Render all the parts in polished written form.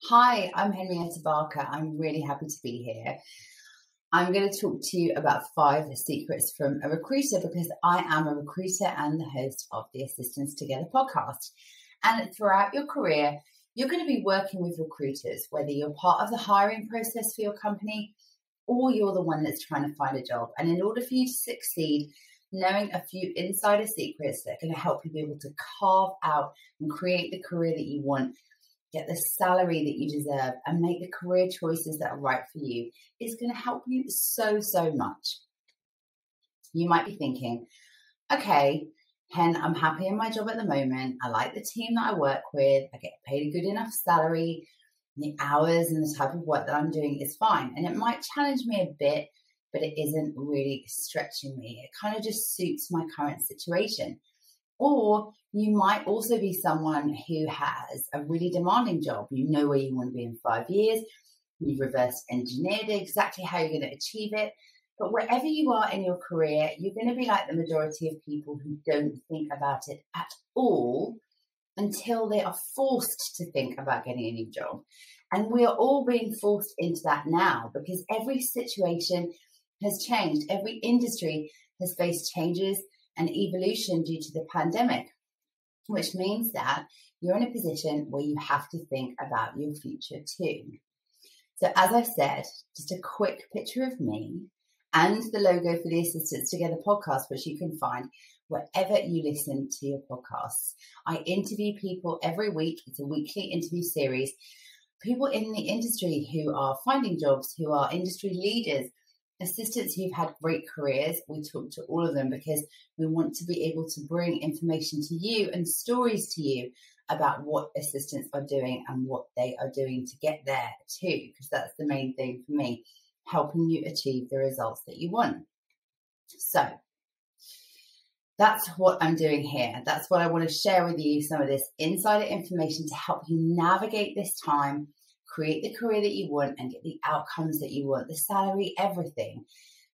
Hi, I'm Henrietta Barker. I'm really happy to be here. I'm going to talk to you about 5 secrets from a recruiter because I am a recruiter and the host of the Assistants Together podcast. And throughout your career, you're going to be working with recruiters, whether you're part of the hiring process for your company or you're the one that's trying to find a job. And in order for you to succeed, knowing a few insider secrets that are going to help you be able to carve out and create the career that you want, get the salary that you deserve, and make the career choices that are right for you is going to help you so much. You might be thinking, okay, Hen, I'm happy in my job at the moment. I like the team that I work with. I get paid a good enough salary. The hours and the type of work that I'm doing is fine. And it might challenge me a bit, but it isn't really stretching me. It kind of just suits my current situation. Or you might also be someone who has a really demanding job. You know where you want to be in 5 years. You've reverse engineered exactly how you're going to achieve it. But wherever you are in your career, you're going to be like the majority of people who don't think about it at all until they are forced to think about getting a new job. And we are all being forced into that now because every situation has changed. Every industry has faced changes and evolution due to the pandemic, which means that you're in a position where you have to think about your future too. So as I've said, just a quick picture of me and the logo for the Assistants Together podcast, which you can find wherever you listen to your podcasts. I interview people every week. It's a weekly interview series. People in the industry who are finding jobs, who are industry leaders, assistants who've had great careers. We talk to all of them because we want to be able to bring information to you and stories to you about what assistants are doing and what they are doing to get there too, because that's the main thing for me, helping you achieve the results that you want. So that's what I'm doing here. That's what I want to share with you, some of this insider information to help you navigate this time, create the career that you want and get the outcomes that you want, the salary, everything.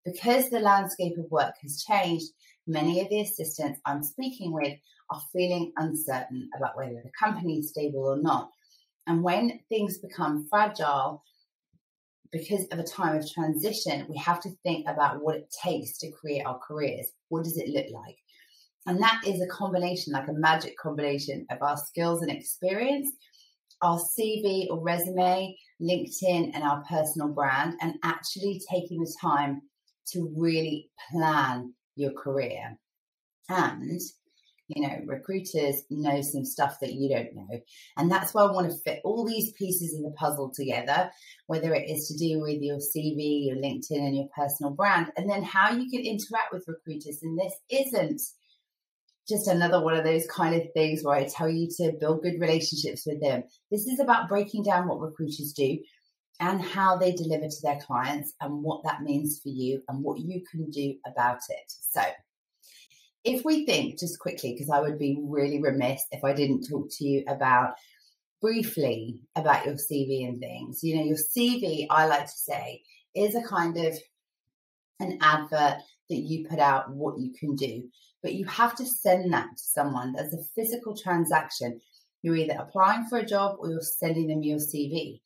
Because the landscape of work has changed, many of the assistants I'm speaking with are feeling uncertain about whether the company is stable or not. And when things become fragile, because of a time of transition, we have to think about what it takes to create our careers. What does it look like? And that is a combination, like a magic combination of our skills and experience, our CV or resume, LinkedIn, and our personal brand, and actually taking the time to really plan your career. And, recruiters know some stuff that you don't know. And that's why I want to fit all these pieces of the puzzle together, whether it is to do with your CV, your LinkedIn, and your personal brand, and then how you can interact with recruiters. And this isn't just another one of those kind of things where I tell you to build good relationships with them. This is about breaking down what recruiters do and how they deliver to their clients and what that means for you and what you can do about it. So if we think just quickly, because I would be really remiss if I didn't talk to you briefly about your CV and things. Your CV, I like to say, is a kind of an advert that you put out what you can do. But you have to send that to someone. There's a physical transaction. You're either applying for a job or you're sending them your CV.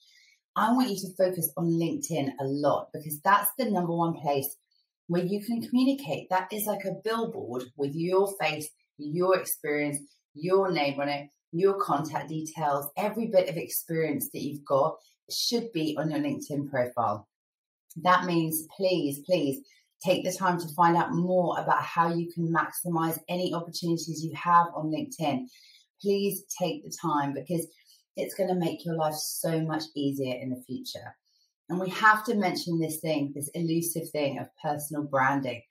I want you to focus on LinkedIn a lot because that's the number one place where you can communicate. That is like a billboard with your face, your experience, your name on it, your contact details, every bit of experience that you've got should be on your LinkedIn profile. That means please take the time to find out more about how you can maximize any opportunities you have on LinkedIn. Please take the time because it's going to make your life so much easier in the future. And we have to mention this elusive thing of personal branding.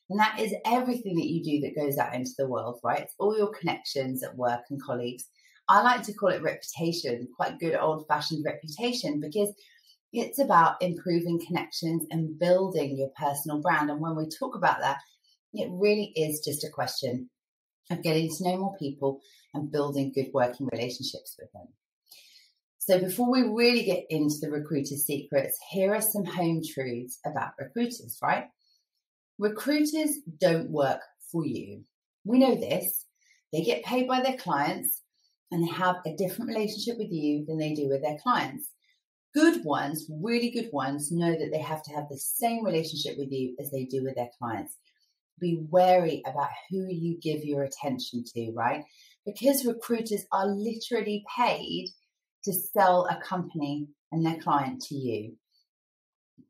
And that is everything that you do that goes out into the world, right? It's all your connections at work and colleagues. I like to call it reputation, quite good old-fashioned reputation, because it's about improving connections and building your personal brand. And when we talk about that, it really is just a question of getting to know more people and building good working relationships with them. So before we really get into the recruiter secrets, here are some home truths about recruiters, right? Recruiters don't work for you. We know this. They get paid by their clients and they have a different relationship with you than they do with their clients. Good ones, really good ones, know that they have to have the same relationship with you as they do with their clients. Be wary about who you give your attention to, right? Because recruiters are literally paid to sell a company and their client to you.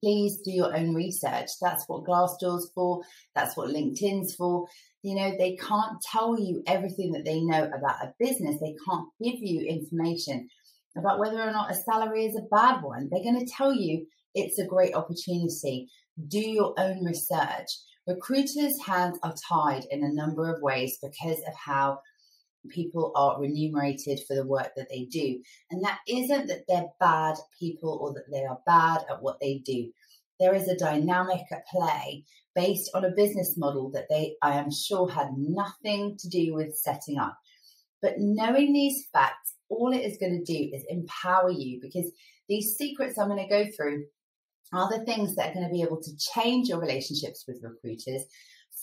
Please do your own research. That's what Glassdoor's for. That's what LinkedIn's for. They can't tell you everything that they know about a business. They can't give you information about whether or not a salary is a bad one. They're going to tell you it's a great opportunity. Do your own research. Recruiters' hands are tied in a number of ways because of how people are remunerated for the work that they do. And that isn't that they're bad people or that they are bad at what they do. There is a dynamic at play based on a business model that I am sure, had nothing to do with setting up. But knowing these facts, all it is going to do is empower you, because these secrets I'm going to go through are the things that are going to be able to change your relationships with recruiters,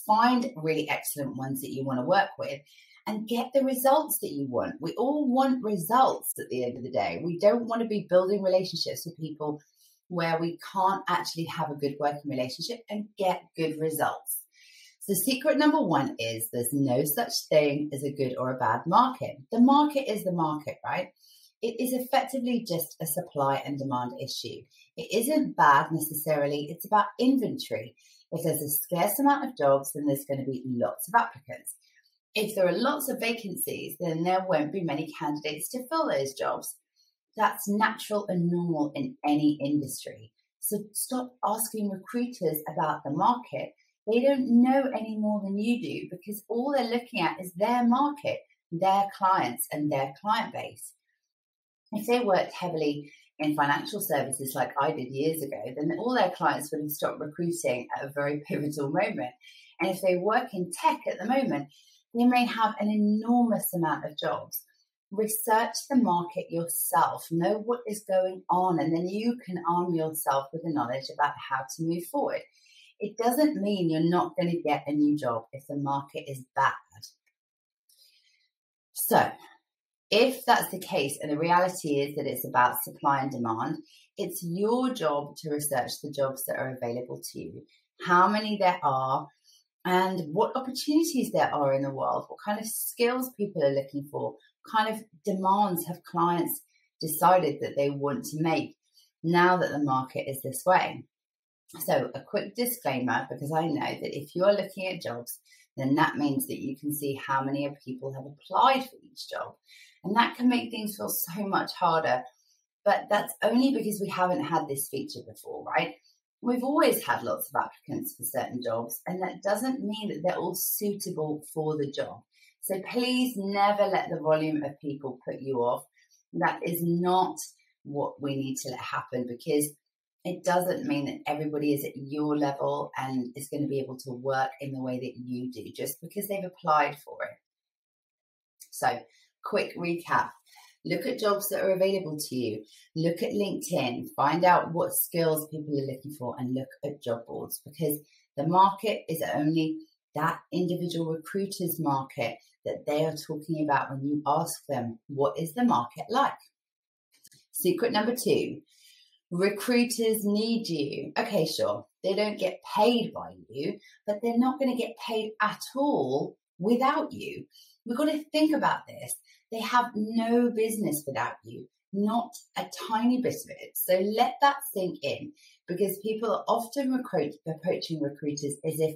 find really excellent ones that you want to work with, and get the results that you want. We all want results at the end of the day. We don't want to be building relationships with people where we can't actually have a good working relationship and get good results. So secret number one is there's no such thing as a good or a bad market. The market is the market, right? It is effectively just a supply and demand issue. It isn't bad necessarily. It's about inventory. If there's a scarce amount of jobs, then there's going to be lots of applicants. If there are lots of vacancies, then there won't be many candidates to fill those jobs. That's natural and normal in any industry. So stop asking recruiters about the market. They don't know any more than you do, because all they're looking at is their market, their clients and their client base. If they worked heavily in financial services like I did years ago, then all their clients would have stopped recruiting at a very pivotal moment. And if they work in tech at the moment, they may have an enormous amount of jobs. Research the market yourself, know what is going on, and then you can arm yourself with the knowledge about how to move forward. It doesn't mean you're not going to get a new job if the market is bad. So if that's the case, and the reality is that it's about supply and demand, it's your job to research the jobs that are available to you, how many there are, and what opportunities there are in the world, what kind of skills people are looking for, what kind of demands have clients decided that they want to make now that the market is this way. So a quick disclaimer, because I know that if you are looking at jobs, then that means that you can see how many people have applied for each job. And that can make things feel so much harder. But that's only because we haven't had this feature before, right? We've always had lots of applicants for certain jobs, and that doesn't mean that they're all suitable for the job. So please never let the volume of people put you off. That is not what we need to let happen, because it doesn't mean that everybody is at your level and is going to be able to work in the way that you do just because they've applied for it. So, quick recap. Look at jobs that are available to you. Look at LinkedIn. Find out what skills people are looking for, and look at job boards, because the market is only that individual recruiter's market that they are talking about when you ask them, what is the market like? Secret number 2. Recruiters need you. Okay, sure, they don't get paid by you, but they're not going to get paid at all without you. We've got to think about this. They have no business without you, not a tiny bit of it. So let that sink in, because people are often approaching recruiters as if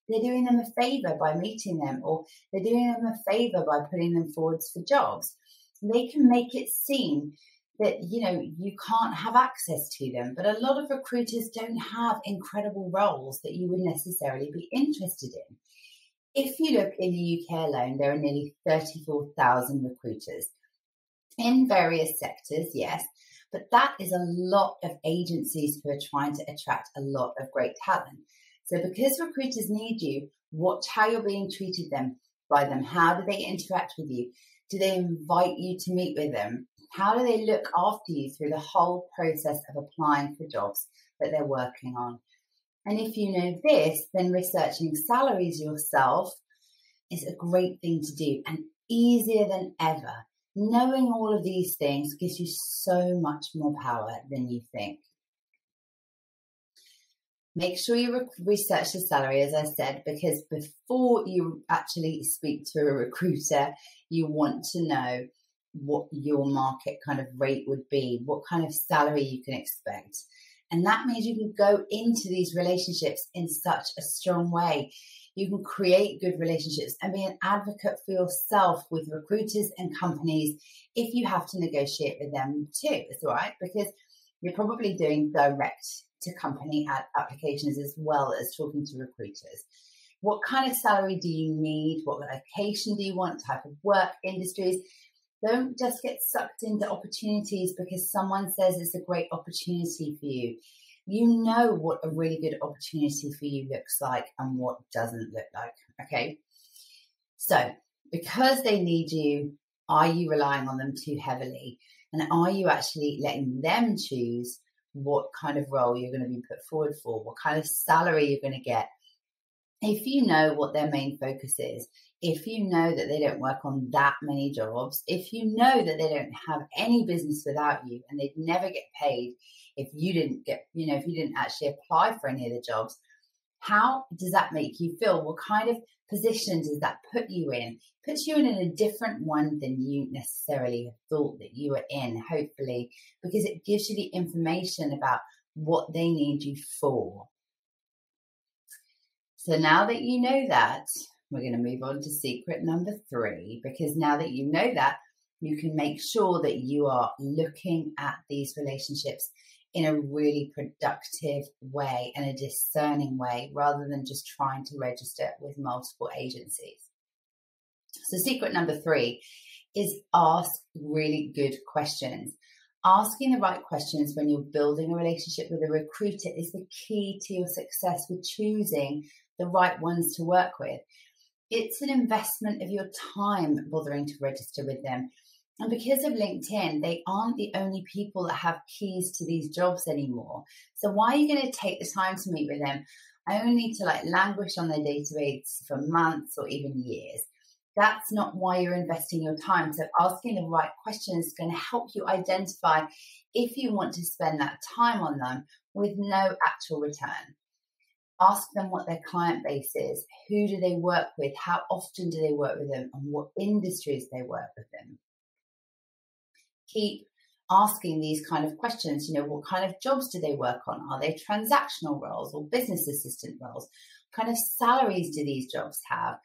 they're doing them a favor by meeting them, or they're doing them a favor by putting them forwards for jobs. They can make it seem that, you can't have access to them. But a lot of recruiters don't have incredible roles that you would necessarily be interested in. If you look in the UK alone, there are nearly 34,000 recruiters in various sectors, yes, but that is a lot of agencies who are trying to attract a lot of great talent. So because recruiters need you, watch how you're being treated by them. How do they interact with you? Do they invite you to meet with them? How do they look after you through the whole process of applying for jobs that they're working on? And if you know this, then researching salaries yourself is a great thing to do, and easier than ever. Knowing all of these things gives you so much more power than you think. Make sure you research the salary, as I said, because before you actually speak to a recruiter, you want to know what your market kind of rate would be, what kind of salary you can expect. And that means you can go into these relationships in such a strong way. You can create good relationships and be an advocate for yourself with recruiters and companies if you have to negotiate with them too. It's all right, because you're probably doing direct to company applications as well as talking to recruiters. What kind of salary do you need? What location do you want? Type of work, industries? Don't just get sucked into opportunities because someone says it's a great opportunity for you. You know what a really good opportunity for you looks like and what doesn't look like, okay? So because they need you, are you relying on them too heavily? And are you actually letting them choose what kind of role you're going to be put forward for, what kind of salary you're going to get? If you know what their main focus is, if you know that they don't work on that many jobs, if you know that they don't have any business without you and they'd never get paid if you didn't get, if you didn't actually apply for any of the jobs, how does that make you feel? What kind of position does that put you in? Puts you in a different one than you necessarily thought that you were in, hopefully, because it gives you the information about what they need you for. So now that you know that, we're going to move on to secret number 3, because now that you know that, you can make sure that you are looking at these relationships in a really productive way and a discerning way, rather than just trying to register with multiple agencies. So secret number 3 is ask really good questions. Asking the right questions when you're building a relationship with a recruiter is the key to your success with choosing the right ones to work with. It's an investment of your time bothering to register with them. And because of LinkedIn, they aren't the only people that have keys to these jobs anymore. So why are you going to take the time to meet with them only to languish on their database for months or even years? That's not why you're investing your time. So asking the right questions is going to help you identify if you want to spend that time on them with no actual return. Ask them what their client base is. Who do they work with? How often do they work with them? And what industries they work with them? Keep asking these kind of questions. What kind of jobs do they work on? Are they transactional roles or business assistant roles? What kind of salaries do these jobs have?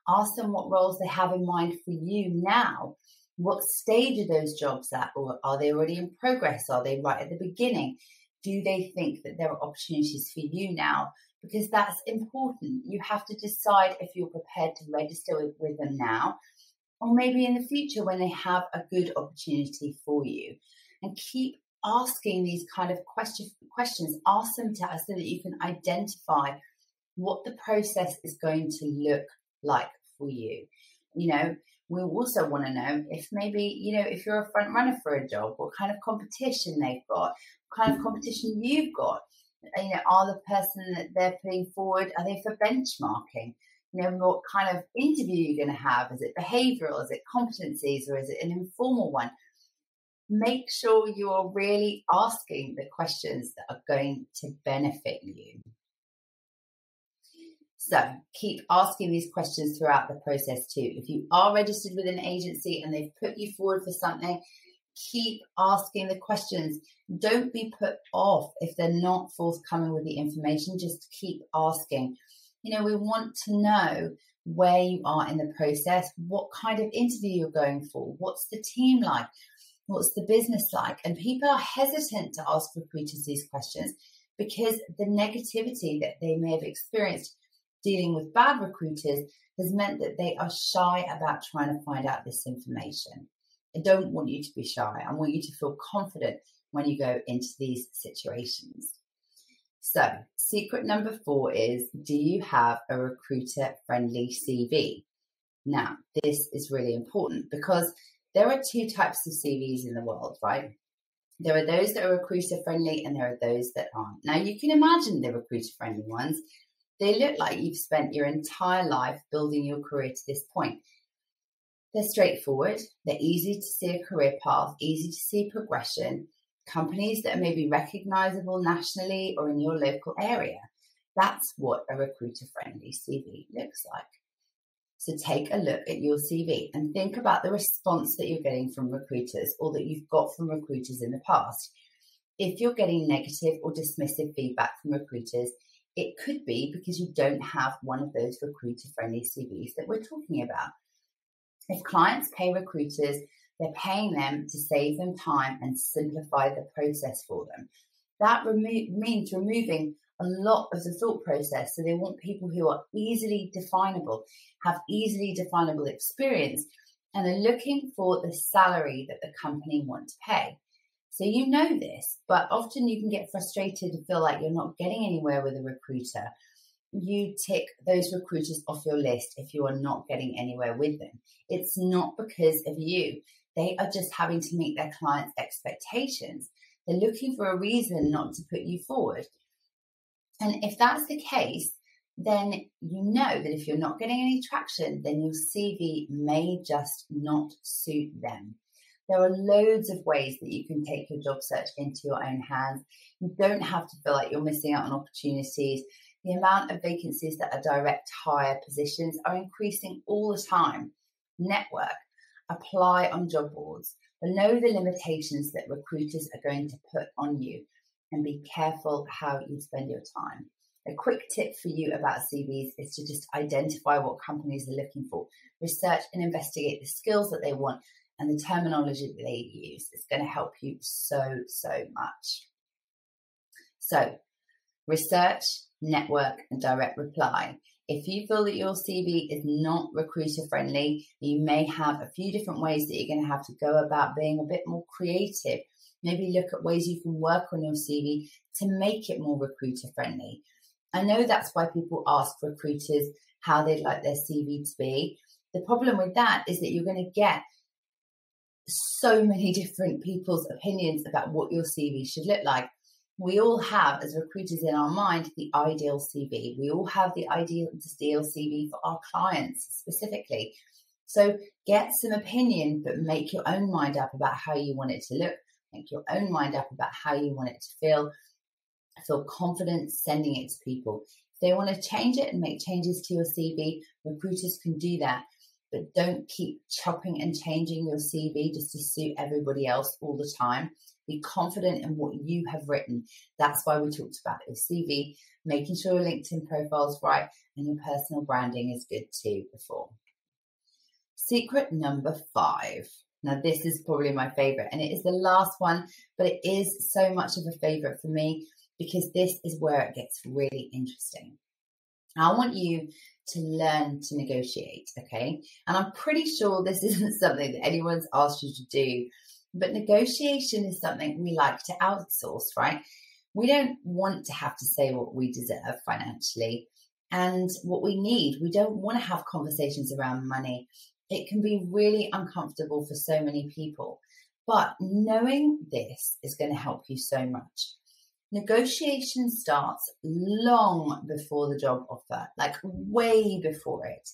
Ask them what roles they have in mind for you now. What stage are those jobs at? Or are they already in progress? Are they right at the beginning? Do they think that there are opportunities for you now? Because that's important. You have to decide if you're prepared to register with them now, or maybe in the future when they have a good opportunity for you. And keep asking these kind of questions. Ask them so that you can identify what the process is going to look like for you. We also want to know if maybe, if you're a front runner for a job, what kind of competition they've got, what kind of competition you've got. Are the person that they're putting forward, are they for benchmarking? What kind of interview you're going to have? Is it behavioral? Is it competencies? Or is it an informal one? Make sure you are really asking the questions that are going to benefit you. So keep asking these questions throughout the process too. If you are registered with an agency and they've put you forward for something, keep asking the questions. Don't be put off if they're not forthcoming with the information. Just keep asking. We want to know where you are in the process, what kind of interview you're going for, what's the team like, what's the business like. And people are hesitant to ask recruiters these questions because the negativity that they may have experienced dealing with bad recruiters has meant that they are shy about trying to find out this information. I don't want you to be shy. I want you to feel confident when you go into these situations. So, secret number 4 is, do you have a recruiter-friendly CV? Now, this is really important because there are 2 types of CVs in the world, right? There are those that are recruiter-friendly and there are those that aren't. Now, you can imagine the recruiter-friendly ones. They look like you've spent your entire life building your career to this point. They're straightforward, they're easy to see a career path, easy to see progression, companies that are maybe recognizable nationally or in your local area. That's what a recruiter-friendly CV looks like. So take a look at your CV and think about the response that you're getting from recruiters or that you've got from recruiters in the past. If you're getting negative or dismissive feedback from recruiters, it could be because you don't have one of those recruiter-friendly CVs that we're talking about. If clients pay recruiters, they're paying them to save them time and simplify the process for them. That means removing a lot of the thought process. So they want people who are easily definable, have easily definable experience, and are looking for the salary that the company want to pay. So you know this, but often you can get frustrated and feel like you're not getting anywhere with a recruiter. You tick those recruiters off your list if you are not getting anywhere with them. It's not because of you. They are just having to meet their clients' expectations. They're looking for a reason not to put you forward. And if that's the case, then you know that if you're not getting any traction, then your CV may just not suit them. There are loads of ways that you can take your job search into your own hands. You don't have to feel like you're missing out on opportunities. The amount of vacancies that are direct hire positions are increasing all the time. Network, apply on job boards, but know the limitations that recruiters are going to put on you, and be careful how you spend your time. A quick tip for you about CVs is to just identify what companies are looking for, research and investigate the skills that they want and the terminology that they use. It's going to help you so much. So, research, network, and direct reply. If you feel that your CV is not recruiter friendly, you may have a few different ways that you're going to have to go about being a bit more creative. Maybe look at ways you can work on your CV to make it more recruiter friendly. I know that's why people ask recruiters how they'd like their CV to be. The problem with that is that you're going to get so many different people's opinions about what your CV should look like. We all have, as recruiters in our mind, the ideal CV. We all have the ideal CV for our clients specifically. So get some opinion, but make your own mind up about how you want it to look. Make your own mind up about how you want it to feel. Feel confident sending it to people. If they want to change it and make changes to your CV, recruiters can do that. But don't keep chopping and changing your CV just to suit everybody else all the time. Be confident in what you have written. That's why we talked about your CV, making sure your LinkedIn profile is right and your personal branding is good too before. Secret number 5. Now, this is probably my favorite, and it is the last one, but it is so much of a favorite for me because this is where it gets really interesting. I want you to learn to negotiate, okay? And I'm pretty sure this isn't something that anyone's asked you to do, but negotiation is something we like to outsource, right? We don't want to have to say what we deserve financially and what we need. We don't want to have conversations around money. It can be really uncomfortable for so many people, but knowing this is going to help you so much. Negotiation starts long before the job offer, like way before it.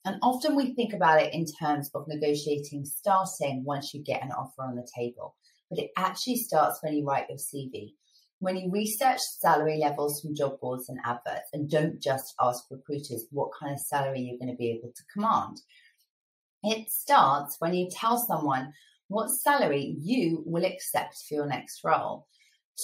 And often we think about it in terms of negotiating starting once you get an offer on the table. But it actually starts when you write your CV, when you research salary levels from job boards and adverts, and don't just ask recruiters what kind of salary you're going to be able to command. It starts when you tell someone what salary you will accept for your next role.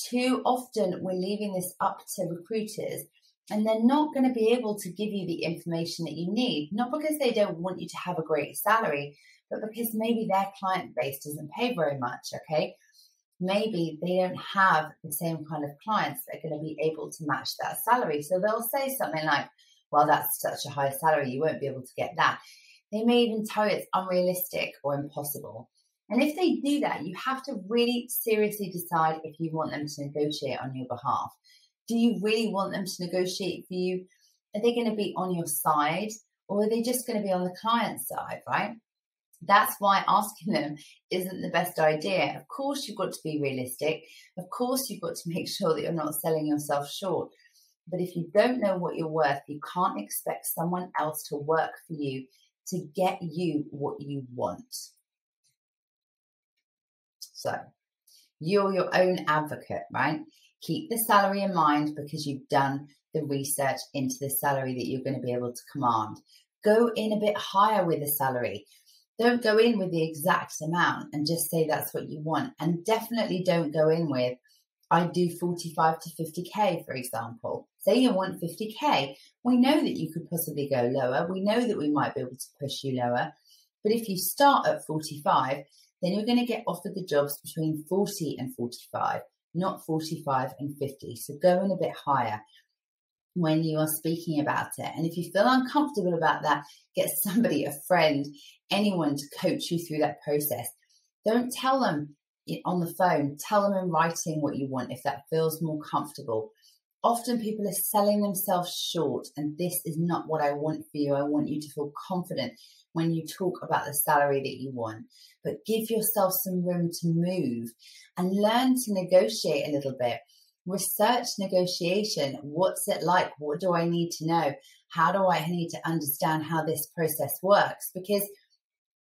Too often we're leaving this up to recruiters, and they're not going to be able to give you the information that you need, not because they don't want you to have a great salary, but because maybe their client base doesn't pay very much, okay? Maybe they don't have the same kind of clients that are going to be able to match that salary. So they'll say something like, well, that's such a high salary, you won't be able to get that. They may even tell you it's unrealistic or impossible. And if they do that, you have to really seriously decide if you want them to negotiate on your behalf. Do you really want them to negotiate for you? Are they going to be on your side, or are they just going to be on the client's side, right? That's why asking them isn't the best idea. Of course, you've got to be realistic. Of course, you've got to make sure that you're not selling yourself short. But if you don't know what you're worth, you can't expect someone else to work for you to get you what you want. So you're your own advocate, right? Keep the salary in mind because you've done the research into the salary that you're going to be able to command. Go in a bit higher with the salary. Don't go in with the exact amount and just say that's what you want. And definitely don't go in with, I do 45 to 50K, for example. Say you want 50K. We know that you could possibly go lower. We know that we might be able to push you lower. But if you start at 45, then you're going to get offered the jobs between 40 and 45, not 45 and 50. So go in a bit higher when you are speaking about it. And if you feel uncomfortable about that, get somebody, a friend, anyone to coach you through that process. Don't tell them on the phone, tell them in writing what you want if that feels more comfortable. Often people are selling themselves short, and this is not what I want for you. I want you to feel confident when you talk about the salary that you want, but give yourself some room to move and learn to negotiate a little bit. Research negotiation. What's it like? What do I need to know? How do I need to understand how this process works? Because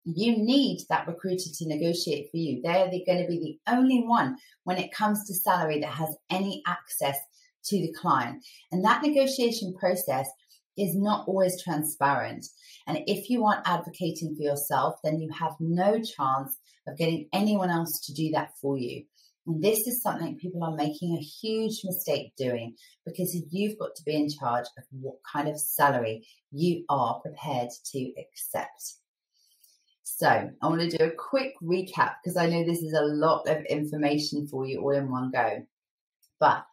you need that recruiter to negotiate for you. They're going to be the only one when it comes to salary that has any access to the client. And that negotiation process is not always transparent. And if you aren't advocating for yourself, then you have no chance of getting anyone else to do that for you. And this is something people are making a huge mistake doing, because you've got to be in charge of what kind of salary you are prepared to accept. So I want to do a quick recap because I know this is a lot of information for you all in one go. But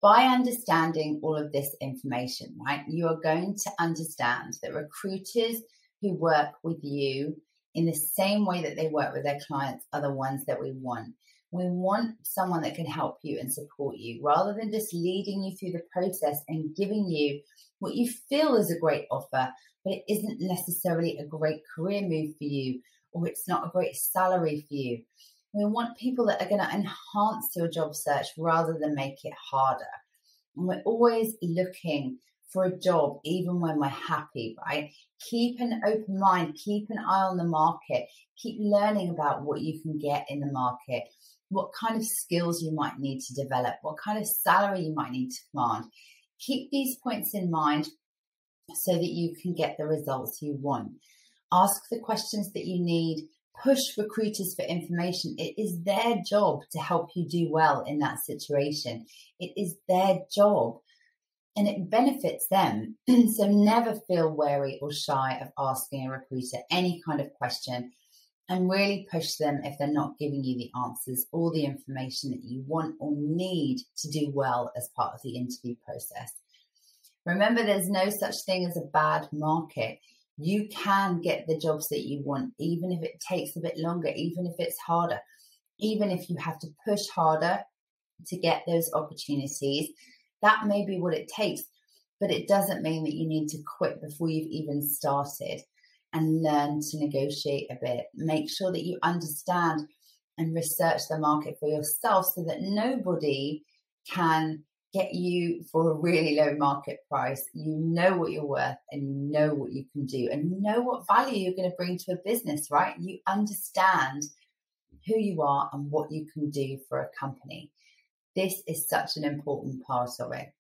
by understanding all of this information, right, you are going to understand that recruiters who work with you in the same way that they work with their clients are the ones that we want. We want someone that can help you and support you rather than just leading you through the process and giving you what you feel is a great offer, but it isn't necessarily a great career move for you, or it's not a great salary for you. We want people that are going to enhance your job search rather than make it harder. And we're always looking for a job, even when we're happy, right? Keep an open mind, keep an eye on the market, keep learning about what you can get in the market, what kind of skills you might need to develop, what kind of salary you might need to command. Keep these points in mind so that you can get the results you want. Ask the questions that you need. Push recruiters for information. It is their job to help you do well in that situation. It is their job and it benefits them. So never feel wary or shy of asking a recruiter any kind of question, and really push them if they're not giving you the answers or the information that you want or need to do well as part of the interview process. Remember, there's no such thing as a bad market. You can get the jobs that you want, even if it takes a bit longer, even if it's harder, even if you have to push harder to get those opportunities. That may be what it takes, but it doesn't mean that you need to quit before you've even started, and learn to negotiate a bit. Make sure that you understand and research the market for yourself so that nobody can get you for a really low market price. You know what you're worth and you know what you can do and you know what value you're going to bring to a business, right? You understand who you are and what you can do for a company. This is such an important part of it.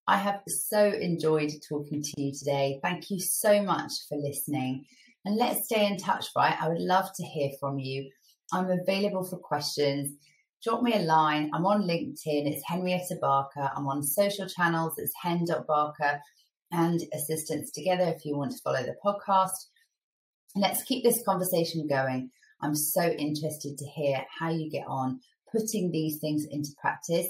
I have so enjoyed talking to you today. Thank you so much for listening. And let's stay in touch, right? I would love to hear from you. I'm available for questions. Drop me a line. I'm on LinkedIn. It's Henrietta Barker. I'm on social channels. It's hen.barker and Assistants Together if you want to follow the podcast. Let's keep this conversation going. I'm so interested to hear how you get on putting these things into practice.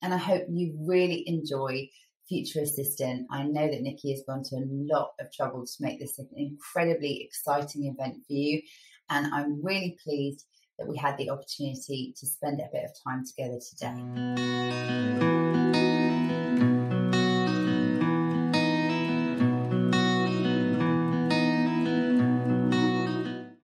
And I hope you really enjoy Future Assistant. I know that Nikki has gone to a lot of trouble to make this an incredibly exciting event for you. And I'm really pleased that we had the opportunity to spend a bit of time together today.